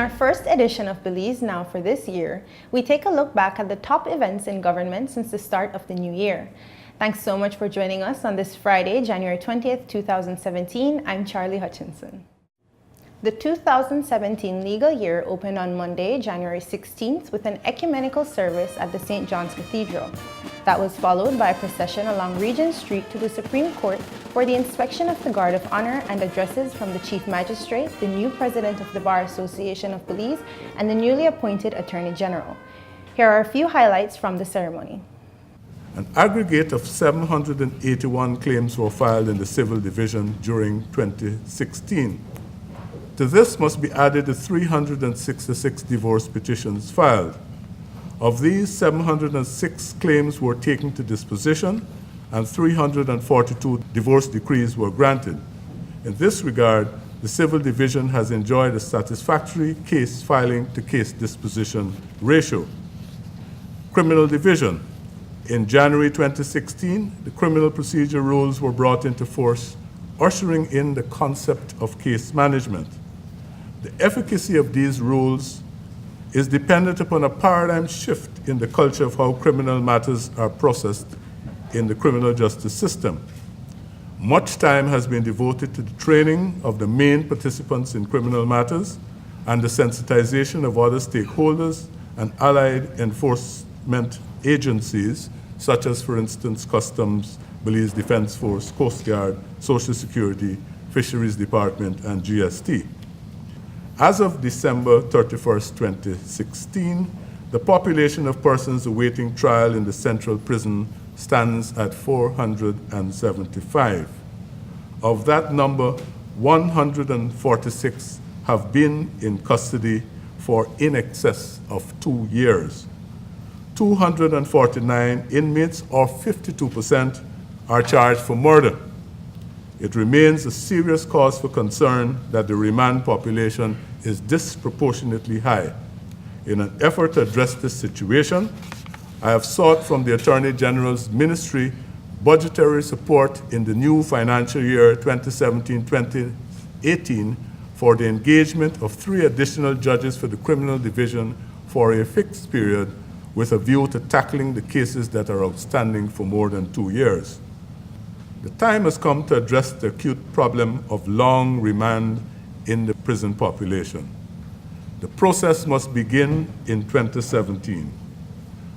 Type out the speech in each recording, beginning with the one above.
our first edition of Belize Now for this year, we take a look back at the top events in government since the start of the new year. Thanks so much for joining us on this Friday, January 20th, 2017. I'm Charlie Hutchinson. The 2017 legal year opened on Monday, January 16th with an ecumenical service at the St. John's Cathedral. That was followed by a procession along Regent Street to the Supreme Court for the inspection of the Guard of Honor and addresses from the Chief Magistrate, the new President of the Bar Association of Belize, and the newly appointed Attorney General. Here are a few highlights from the ceremony. An aggregate of 781 claims were filed in the Civil Division during 2016. To this must be added the 366 divorce petitions filed. Of these, 706 claims were taken to disposition and 342 divorce decrees were granted. In this regard, the Civil Division has enjoyed a satisfactory case filing to case disposition ratio. Criminal Division. In January 2016, the criminal procedure rules were brought into force, ushering in the concept of case management. The efficacy of these rules is dependent upon a paradigm shift in the culture of how criminal matters are processed in the criminal justice system. Much time has been devoted to the training of the main participants in criminal matters and the sensitization of other stakeholders and allied enforcement agencies, such as, for instance, Customs, Belize Defense Force, Coast Guard, Social Security, Fisheries Department, and GST. As of December 31st, 2016, the population of persons awaiting trial in the central prison stands at 475. Of that number, 146 have been in custody for in excess of 2 years. 249 inmates, or 52%, are charged for murder. It remains a serious cause for concern that the remand population is disproportionately high. In an effort to address this situation, I have sought from the Attorney General's Ministry budgetary support in the new financial year 2017-2018 for the engagement of 3 additional judges for the Criminal Division for a fixed period with a view to tackling the cases that are outstanding for more than 2 years. The time has come to address the acute problem of long remand in the prison population. The process must begin in 2017.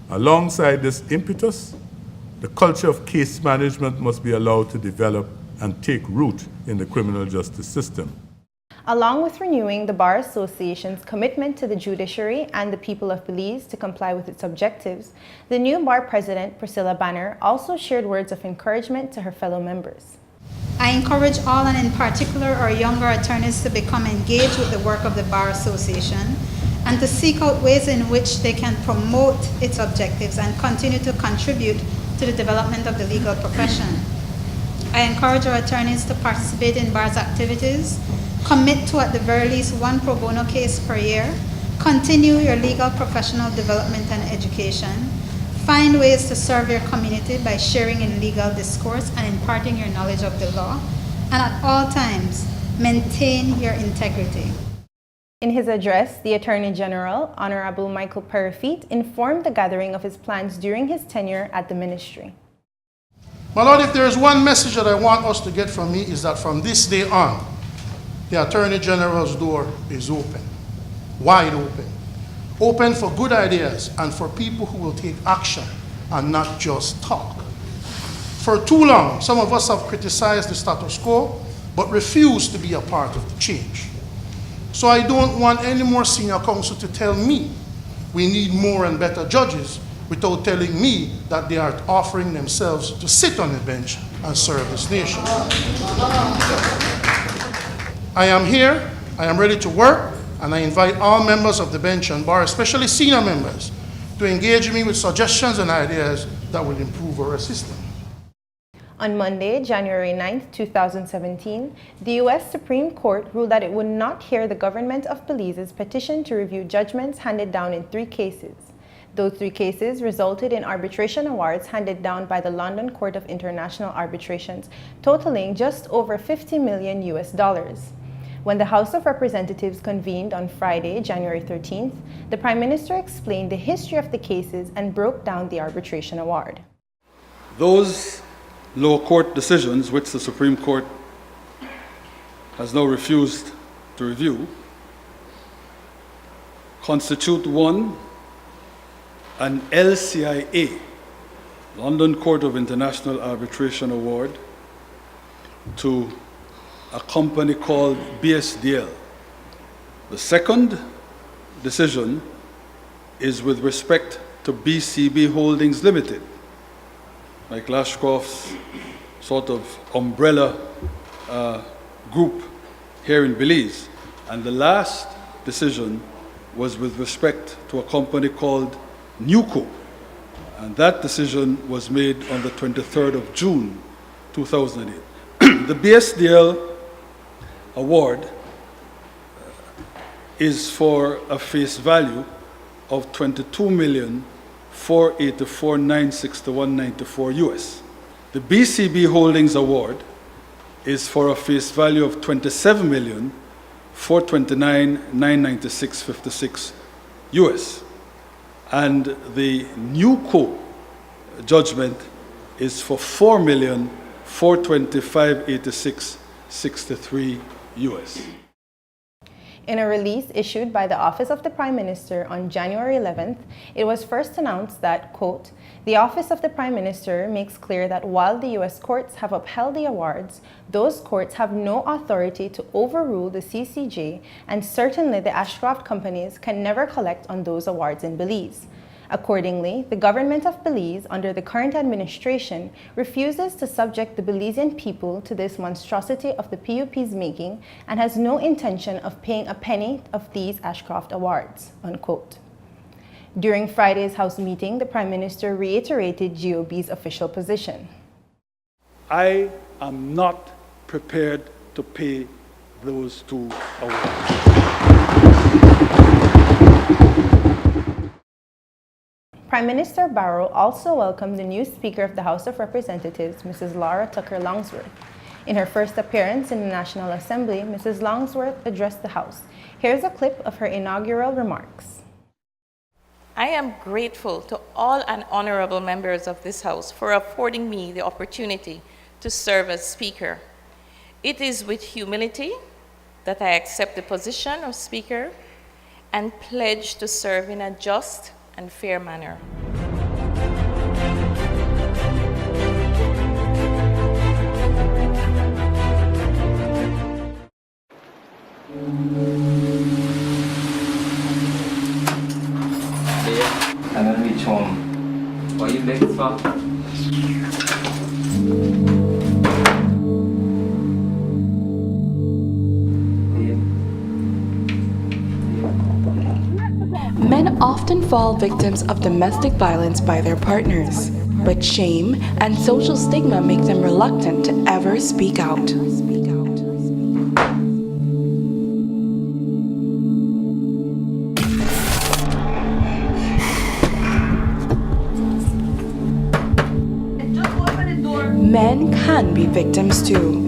Alongside this impetus, the culture of case management must be allowed to develop and take root in the criminal justice system. Along with renewing the Bar Association's commitment to the judiciary and the people of Belize to comply with its objectives, the new Bar President, Priscilla Banner, also shared words of encouragement to her fellow members. I encourage all, and in particular our younger attorneys, to become engaged with the work of the Bar Association and to seek out ways in which they can promote its objectives and continue to contribute to the development of the legal profession. I encourage our attorneys to participate in Bar's activities, commit to at the very least 1 pro bono case per year, continue your legal professional development and education, find ways to serve your community by sharing in legal discourse and imparting your knowledge of the law, and at all times, maintain your integrity. In his address, the Attorney General, Honorable Michael Perifete, informed the gathering of his plans during his tenure at the ministry. My Lord, if there is one message that I want us to get from me, is that from this day on, the Attorney General's door is open, wide open. Open for good ideas and for people who will take action and not just talk. For too long, some of us have criticized the status quo, but refused to be a part of the change. So I don't want any more senior counsel to tell me we need more and better judges without telling me that they are offering themselves to sit on the bench and serve this nation. I am here, I am ready to work, and I invite all members of the bench and bar, especially senior members, to engage me with suggestions and ideas that will improve our system. On Monday, January 9th, 2017, the U.S. Supreme Court ruled that it would not hear the government of Belize's petition to review judgments handed down in 3 cases. Those 3 cases resulted in arbitration awards handed down by the London Court of International Arbitrations, totaling just over $50 million. When the House of Representatives convened on Friday, January 13th, the Prime Minister explained the history of the cases and broke down the arbitration award. Those lower court decisions, which the Supreme Court has now refused to review, constitute one, an LCIA, London Court of International Arbitration Award, to a company called BSDL. The second decision is with respect to BCB Holdings Limited, like Lashcroft's sort of umbrella group here in Belize. And the last decision was with respect to a company called Newco. And that decision was made on the 23rd of June, 2008. The BSDL award is for a face value of $22,484,961.94 US. The BCB Holdings award is for a face value of $27,429,996.56 US. And the Newco judgment is for $4,425,86.63 US. In a release issued by the Office of the Prime Minister on January 11th, it was first announced that, quote, "The Office of the Prime Minister makes clear that while the U.S. courts have upheld the awards, those courts have no authority to overrule the CCJ, and certainly the Ashcroft companies can never collect on those awards in Belize. Accordingly, the government of Belize, under the current administration, refuses to subject the Belizean people to this monstrosity of the PUP's making and has no intention of paying a penny of these Ashcroft awards," unquote. During Friday's House meeting, the Prime Minister reiterated GOB's official position. I am not prepared to pay those two awards. Prime Minister Barrow also welcomed the new Speaker of the House of Representatives, Mrs. Laura Tucker Longsworth. In her first appearance in the National Assembly, Mrs. Longsworth addressed the House. Here's a clip of her inaugural remarks. I am grateful to all and honorable members of this House for affording me the opportunity to serve as Speaker. It is with humility that I accept the position of Speaker and pledge to serve in a just and fair manner. I don't reach home. What you begging for? Men often fall victims of domestic violence by their partners, but shame and social stigma make them reluctant to ever speak out. Men can be victims too.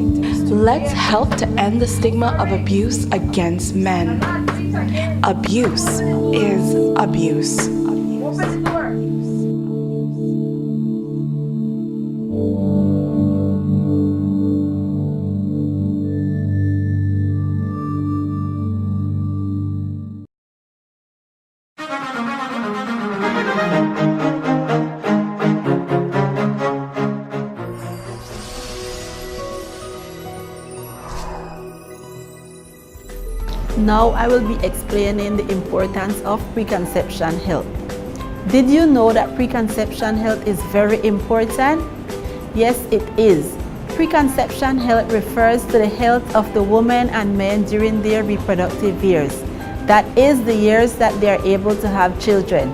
Let's help to end the stigma of abuse against men. Abuse is abuse. Now I will be explaining the importance of preconception health. Did you know that preconception health is very important? Yes, it is. Preconception health refers to the health of the woman and men during their reproductive years. That is the years that they are able to have children.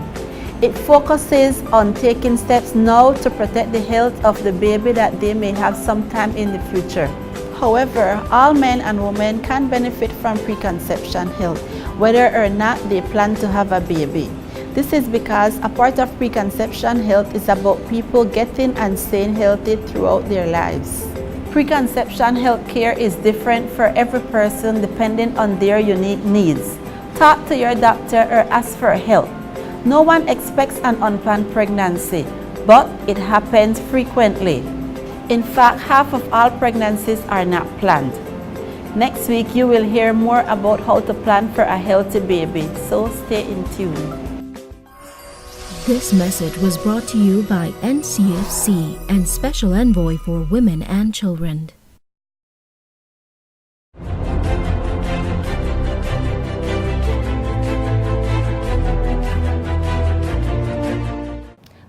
It focuses on taking steps now to protect the health of the baby that they may have sometime in the future. However, all men and women can benefit from preconception health, whether or not they plan to have a baby. This is because a part of preconception health is about people getting and staying healthy throughout their lives. Preconception health care is different for every person depending on their unique needs. Talk to your doctor or ask for help. No one expects an unplanned pregnancy, but it happens frequently. In fact, half of all pregnancies are not planned. Next week, you will hear more about how to plan for a healthy baby, so stay in tune. This message was brought to you by NCFC and Special Envoy for Women and Children.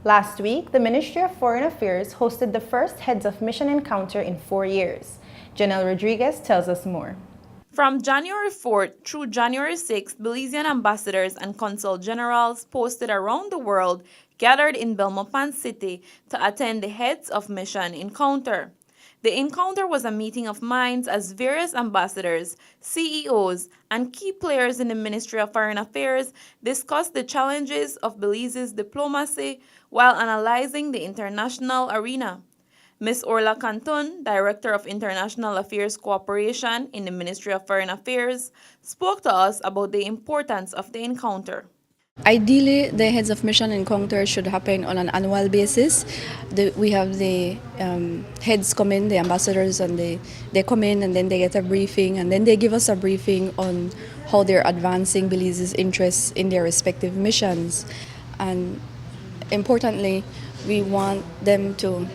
Last week, the Ministry of Foreign Affairs hosted the first Heads of Mission encounter in 4 years. Janelle Rodriguez tells us more. From January 4th through January 6th, Belizean ambassadors and consul generals posted around the world gathered in Belmopan City to attend the Heads of Mission encounter. The encounter was a meeting of minds as various ambassadors, CEOs, and key players in the Ministry of Foreign Affairs discussed the challenges of Belize's diplomacy while analyzing the international arena. Ms. Orla Cantun, Director of International Affairs Cooperation in the Ministry of Foreign Affairs, spoke to us about the importance of the encounter. Ideally, the Heads of Mission encounter should happen on an annual basis. We have the heads come in, the ambassadors, and they come in and then they get a briefing, and then they give us a briefing on how they're advancing Belize's interests in their respective missions. And importantly, we want them to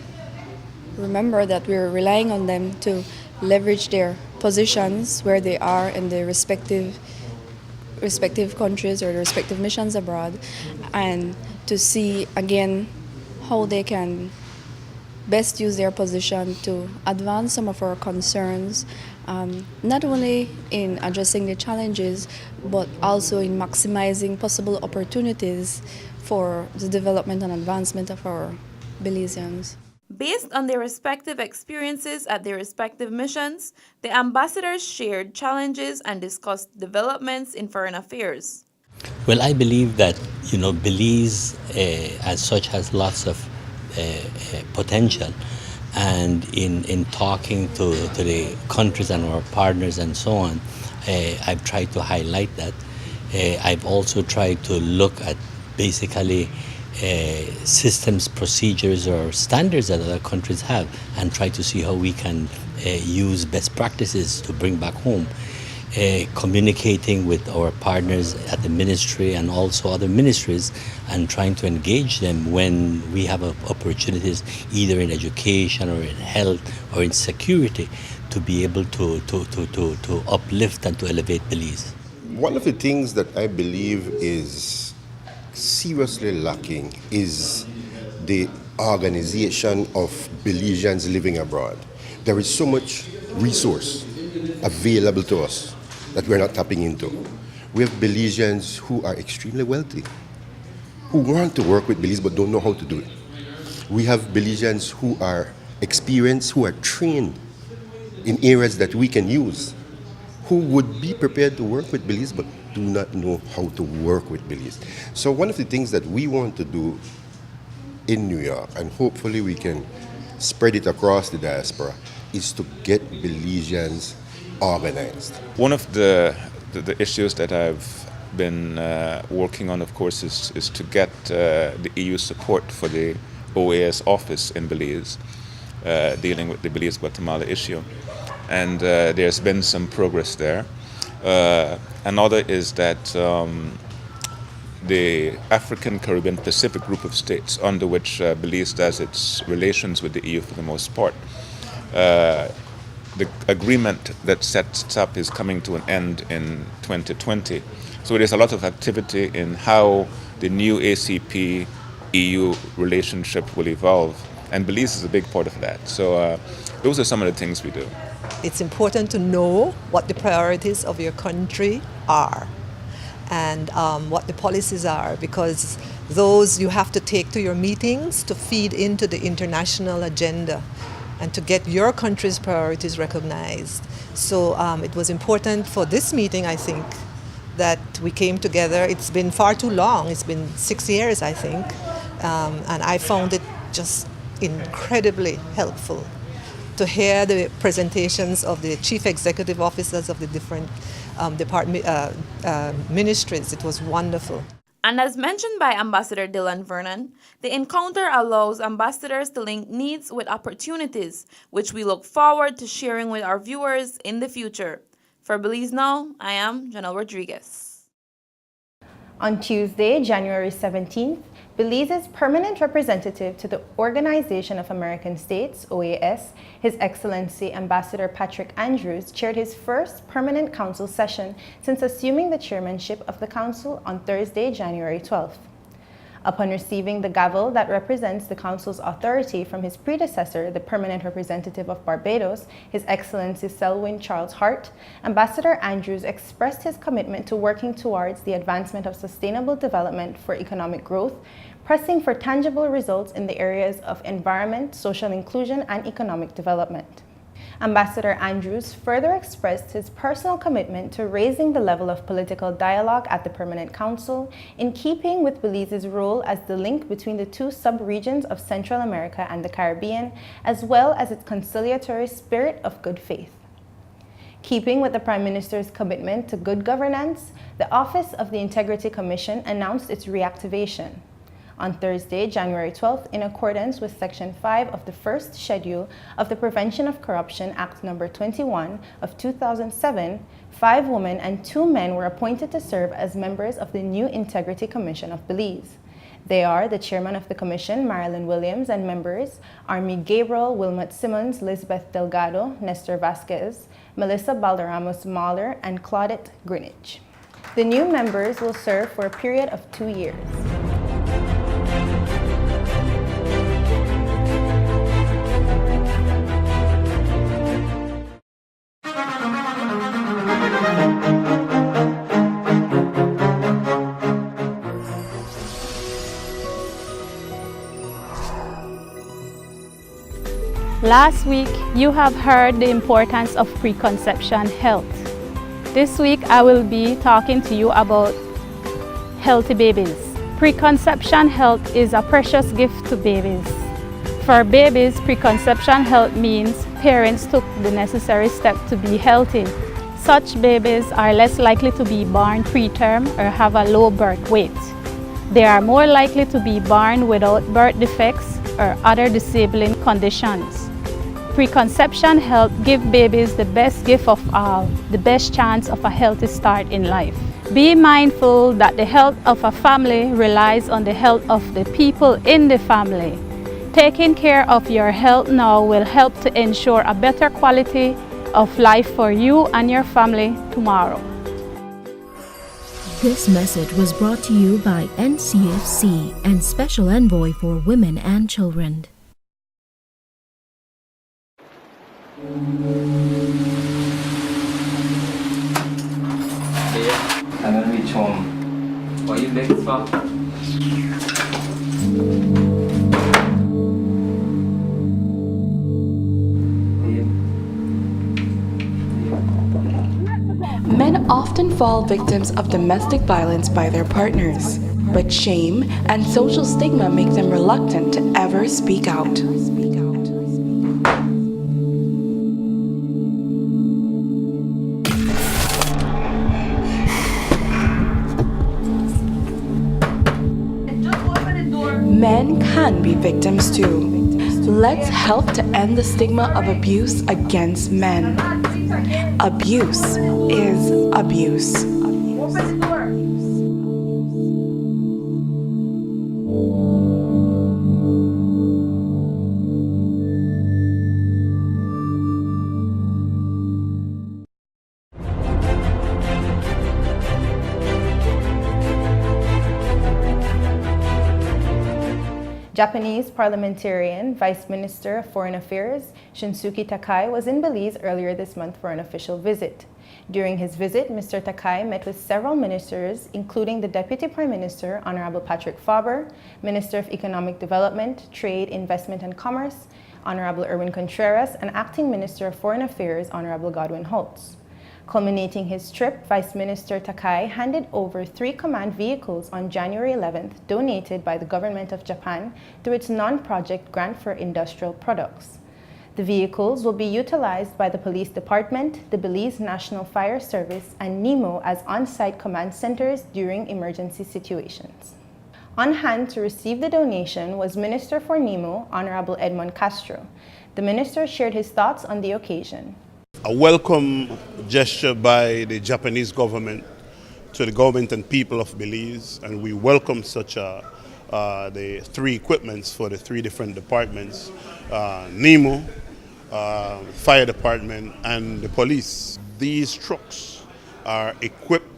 remember that we're relying on them to leverage their positions where they are in their respective countries or the respective missions abroad, and to see again how they can best use their position to advance some of our concerns, not only in addressing the challenges, but also in maximizing possible opportunities for the development and advancement of our Belizeans. Based on their respective experiences at their respective missions, the ambassadors shared challenges and discussed developments in foreign affairs. Well, I believe that, Belize as such has lots of potential. And in talking to the countries and our partners and so on, I've tried to highlight that. I've also tried to look at basically systems, procedures, or standards that other countries have, and try to see how we can use best practices to bring back home. Communicating with our partners at the ministry and also other ministries, and trying to engage them when we have opportunities either in education or in health or in security to be able to uplift and to elevate Belize. One of the things that I believe is seriously lacking is the organization of Belizeans living abroad. There is so much resource available to us that we're not tapping into. We have Belizeans who are extremely wealthy, who want to work with Belize but don't know how to do it. We have Belizeans who are experienced, who are trained in areas that we can use, who would be prepared to work with Belize but do not know how to work with Belize. So one of the things that we want to do in New York, and hopefully we can spread it across the diaspora, is to get Belizeans organized. One of the issues that I've been working on, of course, is to get the EU support for the OAS office in Belize, dealing with the Belize-Guatemala issue. And there's been some progress there. Another is that the African, Caribbean, Pacific group of states, under which Belize does its relations with the EU for the most part, the agreement that sets up is coming to an end in 2020. So there's a lot of activity in how the new ACP-EU relationship will evolve, and Belize is a big part of that. So those are some of the things we do. It's important to know what the priorities of your country are and what the policies are, because those you have to take to your meetings to feed into the international agenda and to get your country's priorities recognized. So it was important for this meeting, I think, that we came together. It's been far too long. It's been 6 years, I think, and I found it just incredibly helpful to hear the presentations of the chief executive officers of the different ministries. It was wonderful. And as mentioned by Ambassador Dylan Vernon, the encounter allows ambassadors to link needs with opportunities, which we look forward to sharing with our viewers in the future. For Belize Now, I am Janelle Rodriguez. On Tuesday, January 17th, Belize's permanent representative to the Organization of American States, OAS, His Excellency Ambassador Patrick Andrews, chaired his first permanent council session since assuming the chairmanship of the council on Thursday, January 12th. Upon receiving the gavel that represents the council's authority from his predecessor, the permanent representative of Barbados, His Excellency Selwyn Charles Hart, Ambassador Andrews expressed his commitment to working towards the advancement of sustainable development for economic growth, pressing for tangible results in the areas of environment, social inclusion, and economic development. Ambassador Andrews further expressed his personal commitment to raising the level of political dialogue at the Permanent Council, in keeping with Belize's role as the link between the two sub-regions of Central America and the Caribbean, as well as its conciliatory spirit of good faith. Keeping with the Prime Minister's commitment to good governance, the Office of the Integrity Commission announced its reactivation. On Thursday, January 12th, in accordance with Section 5 of the first schedule of the Prevention of Corruption Act No. 21 of 2007, 5 women and 2 men were appointed to serve as members of the new Integrity Commission of Belize. They are the Chairman of the Commission, Marilyn Williams, and members, Army Gabriel, Wilmot Simmons, Lisbeth Delgado, Nestor Vasquez, Melissa Balderramos Mahler, and Claudette Greenwich. The new members will serve for a period of 2 years. Last week, you have heard the importance of preconception health. This week, I will be talking to you about healthy babies. Preconception health is a precious gift to babies. For babies, preconception health means parents took the necessary step to be healthy. Such babies are less likely to be born preterm or have a low birth weight. They are more likely to be born without birth defects or other disabling conditions. Preconception health gives babies the best gift of all, the best chance of a healthy start in life. Be mindful that the health of a family relies on the health of the people in the family. Taking care of your health now will help to ensure a better quality of life for you and your family tomorrow. This message was brought to you by NCFC and Special Envoy for Women and Children. I'm gonna reach home. What are you begging for? Men often fall victims of domestic violence by their partners, but shame and social stigma make them reluctant to ever speak out. Men can be victims too. Let's help to end the stigma of abuse against men. Abuse is abuse. Japanese parliamentarian, Vice Minister of Foreign Affairs, Shinsuke Takai, was in Belize earlier this month for an official visit. During his visit, Mr. Takai met with several ministers, including the Deputy Prime Minister, Honorable Patrick Faber, Minister of Economic Development, Trade, Investment and Commerce, Honorable Erwin Contreras, and Acting Minister of Foreign Affairs, Honorable Godwin Holtz. Culminating his trip, Vice Minister Takai handed over 3 command vehicles on January 11th, donated by the Government of Japan through its non-project Grant for Industrial Products. The vehicles will be utilized by the police department, the Belize National Fire Service, and NEMO as on-site command centers during emergency situations. On hand to receive the donation was Minister for NEMO, Honorable Edmond Castro. The minister shared his thoughts on the occasion. A welcome gesture by the Japanese government to the government and people of Belize, and we welcome such the three equipments for the three different departments, NEMO, fire department, and the police. These trucks are equipped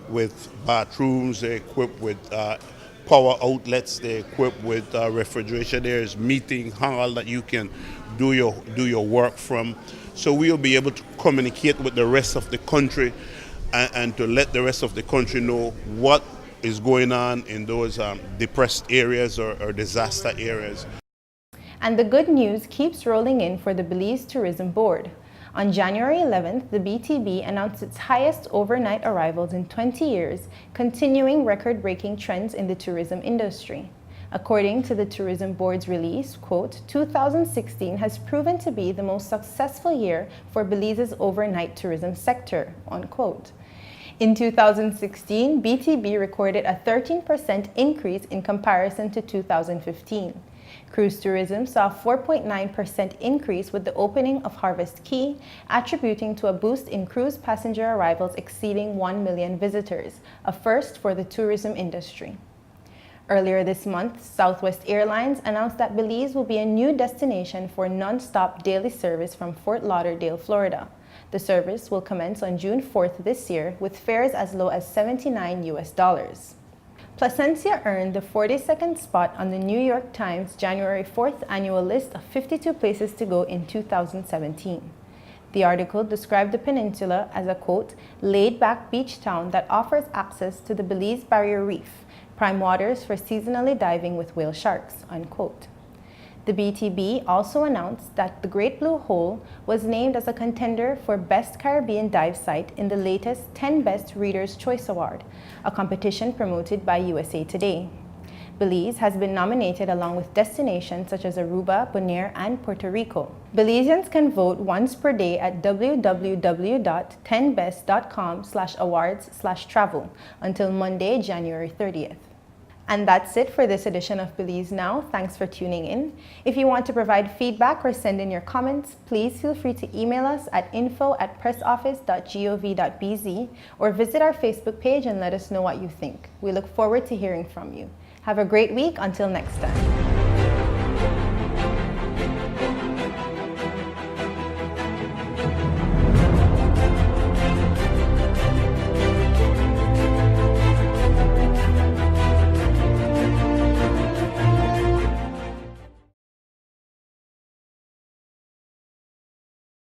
with bathrooms, they're equipped with power outlets, they're equipped with refrigeration. There's meeting hall that you can do your work from. So we'll be able to communicate with the rest of the country and to let the rest of the country know what is going on in those depressed areas or disaster areas. And the good news keeps rolling in for the Belize Tourism Board. On January 11th, the BTB announced its highest overnight arrivals in 20 years, continuing record-breaking trends in the tourism industry. According to the Tourism Board's release, quote, 2016 has proven to be the most successful year for Belize's overnight tourism sector, unquote. In 2016, BTB recorded a 13% increase in comparison to 2015. Cruise tourism saw a 4.9% increase with the opening of Harvest Key, attributing to a boost in cruise passenger arrivals exceeding 1 million visitors, a first for the tourism industry. Earlier this month, Southwest Airlines announced that Belize will be a new destination for non-stop daily service from Fort Lauderdale, Florida. The service will commence on June 4th this year with fares as low as $79 US. Placencia earned the 42nd spot on the New York Times January 4th annual list of 52 places to go in 2017. The article described the peninsula as a, quote, laid-back beach town that offers access to the Belize Barrier Reef, prime waters for seasonally diving with whale sharks, unquote. The BTB also announced that the Great Blue Hole was named as a contender for Best Caribbean Dive Site in the latest 10 Best Reader's Choice Award, a competition promoted by USA Today. Belize has been nominated along with destinations such as Aruba, Bonaire, and Puerto Rico. Belizeans can vote once per day at www.10best.com/awards/travel until Monday, January 30th. And that's it for this edition of Belize Now. Thanks for tuning in. If you want to provide feedback or send in your comments, please feel free to email us at info@pressoffice.gov.bz or visit our Facebook page and let us know what you think. We look forward to hearing from you. Have a great week. Until next time.